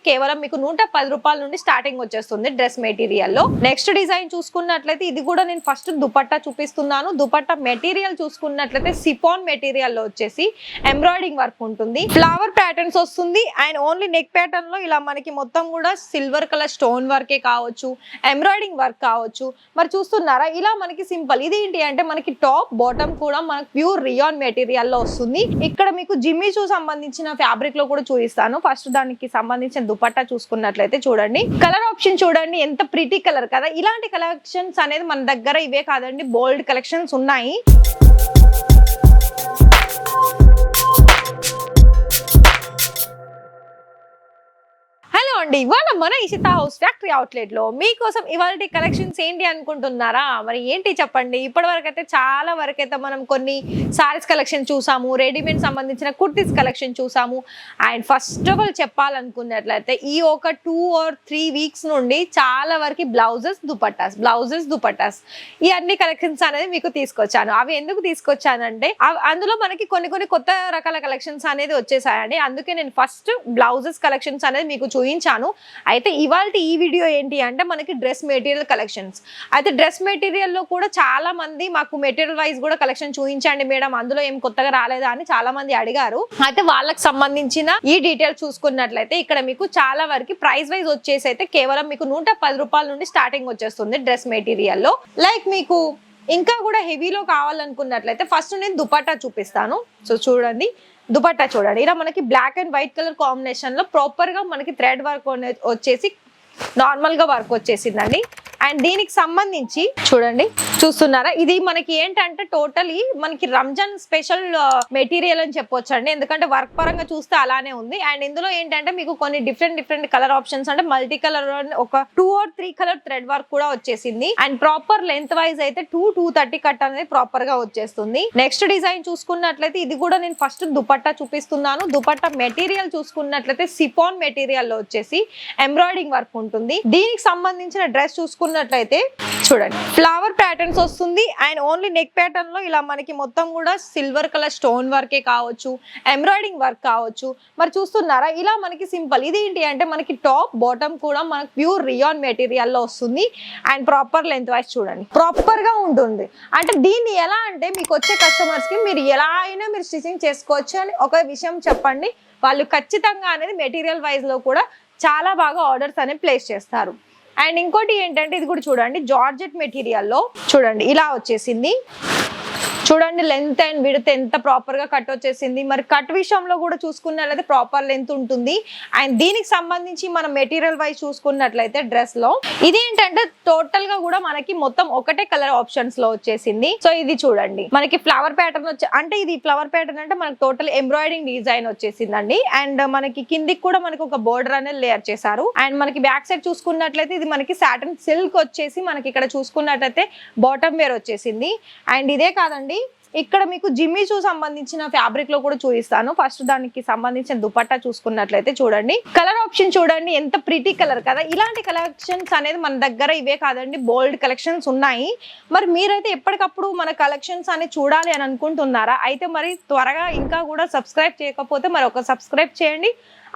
కేవలం మీకు 110 రూపాయల నుండి స్టార్టింగ్ వచ్చేస్తుంది డ్రెస్ మెటీరియల్ లో. నెక్స్ట్ డిజైన్ చూసుకున్నట్లయితే ఇది కూడా నేను ఫస్ట్ దుపట్టా చూపిస్తున్నాను. దుపట్టా మెటీరియల్ చూసుకున్నట్లయితే సిఫాన్ మెటీరియల్ లో వచ్చేసి ఎంబ్రాయిడింగ్ వర్క్ ఉంటుంది, ఫ్లవర్ ప్యాటర్న్స్ వస్తుంది. అండ్ ఓన్లీ నెక్ ప్యాటర్న్ లో ఇలా మనకి మొత్తం కూడా సిల్వర్ కలర్ స్టోన్ వర్కే కావచ్చు, ఎంబ్రాయిడింగ్ వర్క్ కావచ్చు. మరి చూస్తున్నారా ఇలా మనకి సింపుల్. ఇది ఏంటి అంటే మనకి టాప్ బాటమ్ కూడా మనకి ప్యూర్ రియాన్ మెటీరియల్ లో వస్తుంది. ఇక్కడ మీకు జిమ్మి చూ సంబంధించిన ఫ్యాబ్రిక్ లో కూడా చూపిస్తాను. ఫస్ట్ దానికి సంబంధించిన దుపట్టా చూసుకున్నట్లయితే చూడండి, కలర్ ఆప్షన్ చూడండి ఎంత ప్రిటీ కలర్ కదా. ఇలాంటి కలెక్షన్స్ అనేది మన దగ్గర ఇవే కాదండి, బోల్డ్ కలెక్షన్స్ ఉన్నాయి. అండి ఇవాళ మన ఇషితా హౌస్ ఫ్యాక్టరీ అవుట్లెట్ లో మీకోసం ఇవాళ కలెక్షన్స్ ఏంటి అనుకుంటున్నారా? మరి ఏంటి చెప్పండి. ఇప్పటి వరకు అయితే చాలా వరకు అయితే మనం కొన్ని సారీస్ కలెక్షన్ చూసాము, రెడీమేడ్ సంబంధించిన కుర్తీస్ కలెక్షన్ చూసాము. అండ్ ఫస్ట్ ఆఫ్ ఆల్ చెప్పాలనుకున్నట్లయితే ఈ ఒక 2 or 3 వీక్స్ నుండి చాలా వరకు బ్లౌజెస్ దుపట్టాస్ ఈ అన్ని కలెక్షన్స్ అనేది మీకు తీసుకొచ్చాను. అవి ఎందుకు తీసుకొచ్చానంటే అందులో మనకి కొన్ని కొత్త రకాల కలెక్షన్స్ అనేది వచ్చేసాయండి. అందుకే నేను ఫస్ట్ బ్లౌజెస్ కలెక్షన్స్ అనేది మీకు చూపించాను. అయితే ఇవాళ ఈ వీడియో ఏంటి అంటే మనకి డ్రెస్ మెటీరియల్ కలెక్షన్స్. అయితే డ్రెస్ మెటీరియల్ లో కూడా చాలా మంది మాకు మెటీరియల్ వైజ్ కూడా కలెక్షన్ చూపించండి మేడం, అందులో ఏం కొత్తగా రాలేదా అని చాలా మంది అడిగారు. అయితే వాళ్ళకి సంబంధించిన ఈ డీటెయిల్స్ చూసుకున్నట్లయితే ఇక్కడ మీకు చాలా వరకు ప్రైస్ వైజ్ వచ్చేసి అయితే కేవలం మీకు 110 రూపాయల నుండి స్టార్టింగ్ వచ్చేస్తుంది డ్రెస్ మెటీరియల్ లో. లైక్ మీకు ఇంకా కూడా హెవీలో కావాలనుకున్నట్లయితే ఫస్ట్ నేను దుపట్టా చూపిస్తాను. సో చూడండి, దుపట్టా చూడండి ఇలా మనకి black and white colour combination లో ప్రాపర్ గా మనకి థ్రెడ్ వర్క్ వచ్చేసి నార్మల్ గా వర్క్ వచ్చేసిందండి. అండ్ దీనికి సంబంధించి చూడండి, చూస్తున్నారా ఇది మనకి ఏంటంటే టోటలీ మనకి రంజాన్ స్పెషల్ మెటీరియల్ అని చెప్పొచ్చు అండి, ఎందుకంటే వర్క్ పరంగా చూస్తే అలానే ఉంది. అండ్ ఇందులో ఏంటంటే మీకు కొన్ని డిఫరెంట్ కలర్ ఆప్షన్స్ అంటే మల్టీ కలర్ ఒక 2 or 3 కలర్ థ్రెడ్ వర్క్ కూడా వచ్చేసింది. అండ్ ప్రాపర్ లెంత్ వైజ్ అయితే 230 కట్ అనేది ప్రాపర్ గా వచ్చేస్తుంది. నెక్స్ట్ డిజైన్ చూసుకున్నట్లయితే ఇది కూడా నేను ఫస్ట్ దుపట్టా చూపిస్తున్నాను. దుపట్టా మెటీరియల్ చూసుకున్నట్లయితే సిఫాన్ మెటీరియల్ లో వచ్చేసి ఎంబ్రాయిడింగ్ వర్క్ ఉంటుంది. దీనికి సంబంధించిన డ్రెస్ చూసుకున్నట్లయితే చూడండి ఫ్లవర్ ప్యాటర్న్స్ వస్తుంది. అండ్ ఓన్లీ నెక్ ప్యాటర్న్ లో ఇలా మనకి మొత్తం కూడా సిల్వర్ కలర్ స్టోన్ వర్కే కావచ్చు, ఎంబ్రాయిడింగ్ వర్క్ కావచ్చు. మరి చూస్తున్నారా ఇలా మనకి సింపుల్. ఇది ఏంటి అంటే మనకి టాప్ బాటమ్ కూడా మనకి ప్యూర్ రియాన్ మెటీరియల్ లో వస్తుంది. అండ్ ప్రాపర్ లెంత్ వైజ్ చూడండి ప్రాపర్ గా ఉంటుంది. అంటే దీన్ని ఎలా అంటే మీకు వచ్చే కస్టమర్స్ కి మీరు ఎలా అయినా మీరు స్టిచింగ్ చేసుకోవచ్చు అని ఒక విషయం చెప్పండి, వాళ్ళు ఖచ్చితంగా అనేది మెటీరియల్ వైజ్ లో కూడా చాలా బాగా ఆర్డర్స్ అనేవి ప్లేస్ చేస్తారు. అండ్ ఇంకోటి ఏంటంటే ఇది కూడా చూడండి జార్జెట్ మెటీరియల్ లో చూడండి ఇలా వచ్చేసింది. చూడండి లెంత్ అండ్ విడ్త్ ఎంత ప్రాపర్ గా కట్ వచ్చేసింది. మరి కట్ విషయంలో కూడా చూసుకున్నట్లయితే ప్రాపర్ లెంత్ ఉంటుంది. అండ్ దీనికి సంబంధించి మనం మెటీరియల్ వైజ్ చూసుకున్నట్లయితే డ్రెస్ లో ఇది ఏంటంటే టోటల్ గా కూడా మనకి మొత్తం ఒకటే కలర్ ఆప్షన్స్ లో వచ్చేసింది. సో ఇది చూడండి మనకి ఫ్లవర్ ప్యాటర్న్ అంటే ఇది ఫ్లవర్ ప్యాటర్న్ అంటే మనకి టోటల్ ఎంబ్రాయిడింగ్ డిజైన్ వచ్చేసిందండి. అండ్ మనకి కిందికి కూడా మనకి ఒక బోర్డర్ అనేది లేయర్ చేశారు. అండ్ మనకి బ్యాక్ సైడ్ చూసుకున్నట్లయితే ఇది మనకి సాటన్ సిల్క్ వచ్చేసి మనకి ఇక్కడ చూసుకున్నట్లయితే బాటమ్ వేర్ వచ్చేసింది. అండ్ ఇదే కాదండి ఇక్కడ మీకు జిమ్మి చూ సంబంధించిన ఫ్యాబ్రిక్ లో కూడా చూపిస్తాను. ఫస్ట్ దానికి సంబంధించిన దుపట్టా చూసుకున్నట్లయితే చూడండి, కలర్ ఆప్షన్ చూడండి ఎంత ప్రిటీ కలర్ కదా. ఇలాంటి కలెక్షన్స్ అనేది మన దగ్గర ఇవే కాదండి, బోల్డ్ కలెక్షన్స్ ఉన్నాయి. మరి మీరైతే ఎప్పటికప్పుడు మన కలెక్షన్స్ అనేది చూడాలి అని అనుకుంటున్నారా? అయితే మరి త్వరగా ఇంకా కూడా సబ్స్క్రైబ్ చేయకపోతే మరి ఒక సబ్స్క్రైబ్ చేయండి,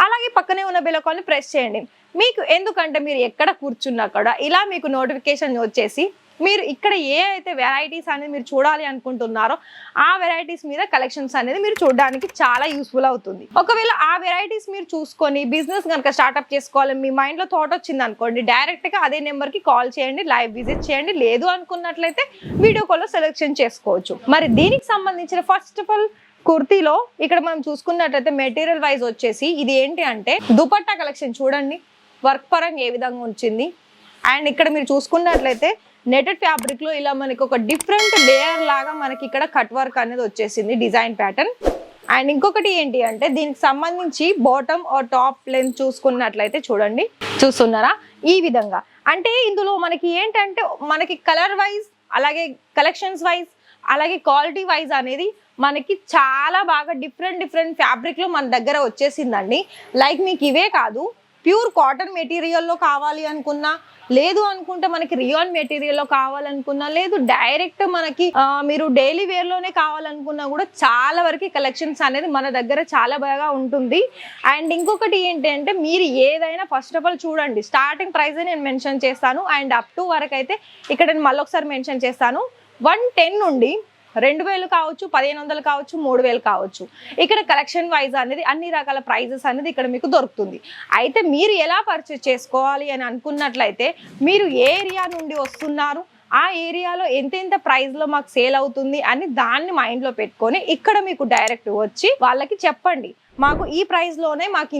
అలాగే పక్కనే ఉన్న బెల్ ఐకాన్ ని ప్రెస్ చేయండి. మీకు ఎందుకంటే మీరు ఎక్కడ కూర్చున్నా కూడా ఇలా మీకు నోటిఫికేషన్ వచ్చేసి మీరు ఇక్కడ ఏ అయితే వెరైటీస్ అనేది మీరు చూడాలి అనుకుంటున్నారో ఆ వెరైటీస్ మీద కలెక్షన్స్ అనేది మీరు చూడడానికి చాలా యూస్ఫుల్ అవుతుంది. ఒకవేళ ఆ వెరైటీస్ మీరు చూసుకొని బిజినెస్ కనుక స్టార్ట్అప్ చేసుకోవాలి మీ మైండ్ లో థాట్ వచ్చింది అనుకోండి, డైరెక్ట్ గా అదే నెంబర్ కి కాల్ చేయండి, లైవ్ విజిట్ చేయండి. లేదు అనుకున్నట్లయితే వీడియో కాల్ లో సెలెక్షన్ చేసుకోవచ్చు. మరి దీనికి సంబంధించిన ఫస్ట్ ఆఫ్ ఆల్ కుర్తీలో ఇక్కడ మనం చూసుకున్నట్లయితే మెటీరియల్ వైజ్ వచ్చేసి ఇది ఏంటి అంటే దుపట్టా కలెక్షన్ చూడండి వర్క్ పరంగా ఏ విధంగా వచ్చింది. అండ్ ఇక్కడ మీరు చూసుకున్నట్లయితే నెటెడ్ ఫ్యాబ్రిక్ లో ఇలా మనకి ఒక డిఫరెంట్ లేయర్ లాగా మనకి ఇక్కడ కట్ వర్క్ అనేది వచ్చేసింది డిజైన్ ప్యాటర్న్. అండ్ ఇంకొకటి ఏంటి అంటే దీనికి సంబంధించి బాటమ్ ఆర్ టాప్ లెంత్ చూసుకున్నట్లయితే చూడండి, చూస్తున్నారా ఈ విధంగా. అంటే ఇందులో మనకి ఏంటంటే మనకి కలర్ వైజ్ అలాగే కలెక్షన్స్ వైజ్ అలాగే క్వాలిటీ వైజ్ అనేది మనకి చాలా బాగా డిఫరెంట్ ఫ్యాబ్రిక్ లో మన దగ్గర వచ్చేసిందండి. లైక్ మీకు ఇవే కాదు ప్యూర్ కాటన్ మెటీరియల్లో కావాలి అనుకున్నా, లేదు అనుకుంటే మనకి రియాన్ మెటీరియల్లో కావాలనుకున్నా, లేదు డైరెక్ట్ మనకి మీరు డైలీ వేర్లోనే కావాలనుకున్నా కూడా చాలా వరకు కలెక్షన్స్ అనేది మన దగ్గర చాలా బాగా ఉంటుంది. అండ్ ఇంకొకటి ఏంటి అంటే మీరు ఏదైనా ఫస్ట్ ఆఫ్ ఆల్ చూడండి, స్టార్టింగ్ ప్రైస్ నేను మెన్షన్ చేస్తాను అండ్ అప్ టు వరకు అయితే ఇక్కడ నేను మళ్ళీ ఒకసారి మెన్షన్ చేస్తాను. 110 నుండి 2000 కావచ్చు, 1500 కావచ్చు, 3000 కావచ్చు. ఇక్కడ కలెక్షన్ వైజ్ అనేది అన్ని రకాల ప్రైజెస్ అనేది ఇక్కడ మీకు దొరుకుతుంది. అయితే మీరు ఎలా పర్చేస్ చేసుకోవాలి అని అనుకున్నట్లయితే మీరు ఏ ఏరియా నుండి వస్తున్నారు, ఆ ఏరియాలో ఎంతెంత ప్రైస్లో మాకు సేల్ అవుతుంది అని దాన్ని మైండ్లో పెట్టుకొని ఇక్కడ మీకు డైరెక్ట్ వచ్చి వాళ్ళకి చెప్పండి, మాకు ఈ ప్రైస్లోనే మాకు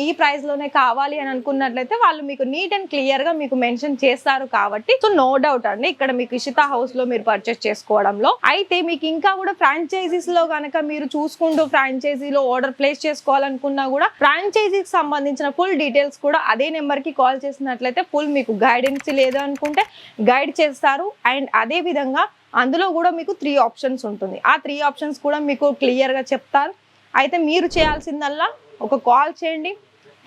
ఈ ప్రైస్లోనే కావాలి అని అనుకున్నట్లయితే వాళ్ళు మీకు నీట్ అండ్ క్లియర్గా మీకు మెన్షన్ చేస్తారు. కాబట్టి సో నో డౌట్ అండి ఇక్కడ మీకు ఇషిత హౌస్లో మీరు పర్చేస్ చేసుకోవడంలో. అయితే మీకు ఇంకా కూడా ఫ్రాంచైజీస్లో కనుక మీరు చూసుకుంటూ ఫ్రాంచైజీలో ఆర్డర్ ప్లేస్ చేసుకోవాలనుకున్నా కూడా ఫ్రాంచైజీకి సంబంధించిన ఫుల్ డీటెయిల్స్ కూడా అదే నెంబర్కి కాల్ చేసినట్లయితే ఫుల్ మీకు గైడెన్స్ లేదు అనుకుంటే గైడ్ చేస్తారు. అండ్ అదే విధంగా అందులో కూడా మీకు 3 ఆప్షన్స్ ఉంటుంది. ఆ 3 ఆప్షన్స్ కూడా మీకు క్లియర్గా చెప్తారు. అయితే మీరు చేయాల్సిందల్లా ఒక కాల్ చేయండి.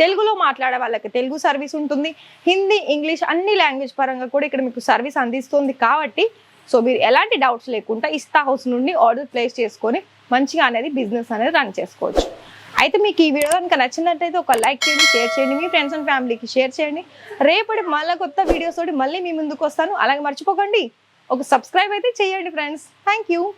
తెలుగులో మాట్లాడే వాళ్ళకి తెలుగు సర్వీస్ ఉంటుంది, హిందీ, ఇంగ్లీష్ అన్ని లాంగ్వేజ్ పరంగా కూడా ఇక్కడ మీకు సర్వీస్ అందిస్తుంది. కాబట్టి సో మీరు ఎలాంటి డౌట్స్ లేకుండా ఇస్తా హౌస్ నుండి ఆర్డర్ ప్లేస్ చేసుకొని మంచిగా అనేది బిజినెస్ అనేది రన్ చేసుకోవచ్చు. అయితే మీకు ఈ వీడియో కనుక నచ్చినట్టయితే ఒక లైక్ చేయండి, షేర్ చేయండి, మీ ఫ్రెండ్స్ అండ్ ఫ్యామిలీకి షేర్ చేయండి. రేపటి మళ్ళీ కొత్త వీడియోస్ తోటి మళ్ళీ మీ ముందుకు వస్తాను. అలాగే మర్చిపోకండి ఒక సబ్స్క్రైబ్ అయితే చేయండి ఫ్రెండ్స్. Thank you.